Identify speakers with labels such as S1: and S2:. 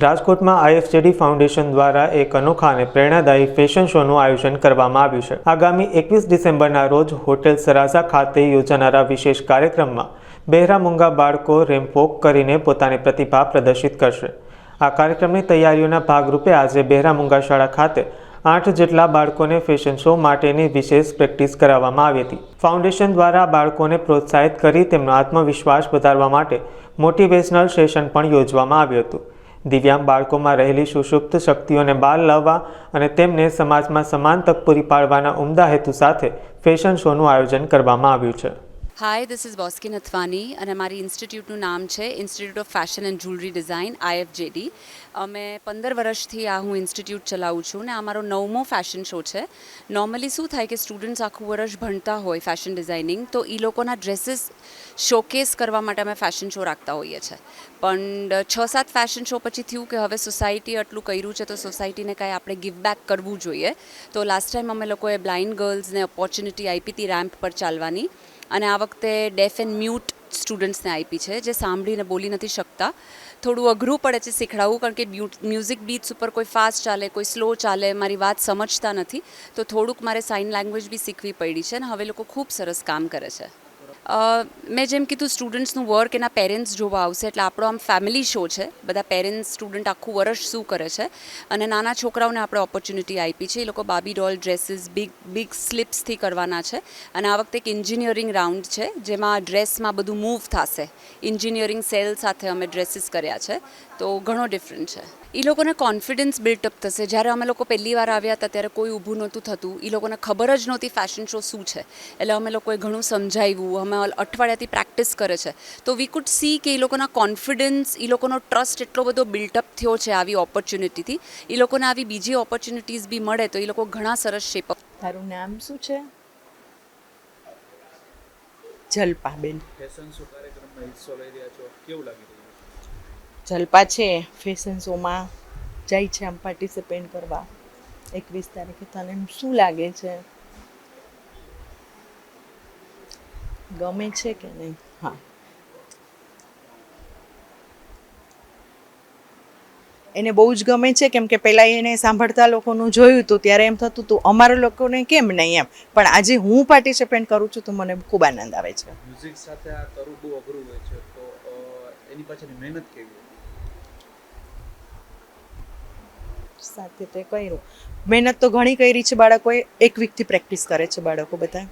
S1: રાજકોટમાં IFJD foundation દ્વારા એક અનોખા અને પ્રેરણાદાયી ફેશન શોનું આયોજન કરવામાં આવ્યું છે। આગામી 21 ડિસેમ્બરના રોજ હોટેલ સરાઝા ખાતે યોજાનારા વિશેષ કાર્યક્રમમાં બહેરા મૂંગા બાળકો રેમ્પ વોક કરીને પોતાની પ્રતિભા પ્રદર્શિત કરશે। આ કાર્યક્રમની તૈયારીઓના ભાગરૂપે આજે બહેરા મૂંગા શાળા ખાતે 8 જેટલા બાળકોને ફેશન શો માટેની વિશેષ પ્રેક્ટિસ કરાવવામાં આવી હતી। ફાઉન્ડેશન દ્વારા બાળકોને પ્રોત્સાહિત કરી તેમનો આત્મવિશ્વાસ વધારવા માટે મોટિવેશનલ સેશન પણ યોજવામાં આવ્યું હતું। દિવ્યાંગ બાળકોમાં રહેલી સુષુપ્ત શક્તિઓને બહાર લાવવા અને તેમને સમાજમાં સમાન તક પૂરી પાડવાના ઉમદા હેતુ સાથે ફેશન શોનું આયોજન કરવામાં આવ્યું છે।
S2: હાય, ધીસ ઇઝ બોસ્કી નથવાની અને મારી ઇન્સ્ટિટ્યૂટનું નામ છે institute of fashion and jewellery design IFJD। અમે 15 વર્ષથી આ હું ઇન્સ્ટિટ્યૂટ ચલાવું છું ને આ મારો 9મો ફેશન શો છે। નોર્મલી શું થાય કે સ્ટુડન્ટ્સ આખું વર્ષ ભણતા હોય ફેશન ડિઝાઇનિંગ, તો એ લોકોના ડ્રેસીસ શોકેસ કરવા માટે અમે ફેશન શો રાખતા હોઈએ છીએ। પણ 6-7 ફેશન શો પછી થયું કે હવે સોસાયટી આટલું કર્યું છે તો સોસાયટીને કાંઈ આપણે ગિવ બેક કરવું જોઈએ। તો લાસ્ટ ટાઈમ અમે લોકોએ બ્લાઇન્ડ ગર્લ્સને ઓપોર્ચ્યુનિટી આપી હતી રેમ્પ પર ચાલવાની, અને આ વખતે ડેફ એન્ડ મ્યુટ સ્ટુડન્ટ્સને આપી છે જે સાંભળીને બોલી નથી શકતા। થોડું અઘરું પડે છે શીખડાવવું, કારણ કે મ્યુઝિક બીટ્સ ઉપર કોઈ ફાસ્ટ ચાલે, કોઈ સ્લો ચાલે, મારી વાત સમજતા નથી, તો થોડુંક મારે સાઇન લેંગ્વેજ બી શીખવી પડી છે, અને હવે લોકો ખૂબ સરસ કામ કરે છે। મેં જેમ કીધું, સ્ટુડન્ટ્સનું વર્ક એના પેરેન્ટ્સ જોવા આવશે, એટલે આપણો આમ ફેમિલી શો છે। બધા પેરેન્ટ્સ સ્ટુડન્ટ આખું વર્ષ શું કરે છે, અને નાના છોકરાઓને આપણે ઓપોર્ચ્યુનિટી આપી છે। એ લોકો બાબી ડોલ ડ્રેસીસ બિગ સ્લિપ્સથી કરવાના છે, અને આ વખતે એક એન્જિનિયરિંગ રાઉન્ડ છે જેમાં ડ્રેસમાં બધું મૂવ થશે। એન્જિનિયરિંગ સેલ સાથે અમે ડ્રેસીસ કર્યા છે, તો ઘણો ડિફરન્ટ છે। એ લોકોને કોન્ફિડન્સ બિલ્ટઅપ થશે। જ્યારે અમે લોકો પહેલી વાર આવ્યા હતા ત્યારે કોઈ ઊભું નહોતું થતું, એ લોકોને ખબર જ નહોતી ફેશન શો શું છે, એટલે અમે લોકોએ ઘણું સમજાવ્યું, અમે અઠવાડિયાથી પ્રેક્ટિસ કરે છે, તો વી કુડ સી કે એ લોકોના કોન્ફિડન્સ, એ લોકોનો ટ્રસ્ટ એટલો બધો બિલ્ટઅપ થયો છે આવી ઓપોર્ચ્યુનિટીથી। એ લોકોને આવી બીજી ઓપોર્ચ્યુનિટીઝ બી મળે તો એ લોકો ઘણા સરસ શેપઅપ।
S3: તારું નામ શું છે? જલ્પાબેન।
S4: ફેશન શો કાર્યક્રમમાં હિસ્સો લઈ રહ્યા છો, કેવું લાગી રહ્યું છે?
S3: જલ્પા છે ફેશન શોમાં જાય છે આમ પાર્ટિસિપેટ કરવા 21 તારીખે। તને શું લાગે છે, ગમે છે કે નહીં? હા, એને બહુ જ ગમે છે, કેમ કે પહેલાં એને સાંભળતા લોકોનું જોયું હતું ત્યારે એમ થતું હતું અમારા લોકોને કેમ નહીં એમ, પણ આજે હું પાર્ટિસિપેટ કરું છું તો મને ખૂબ આનંદ આવે છે।
S4: મ્યુઝિક સાથે આ કરવું બહુ અઘરું હોય છે, તો એની પાછળની મહેનત કેવી હોય?
S3: સાથે તે કર્યું મહેનત તો ઘણી કરી છે બાળકોએ, 1 વીકથી પ્રેક્ટિસ કરે છે બાળકો બધા।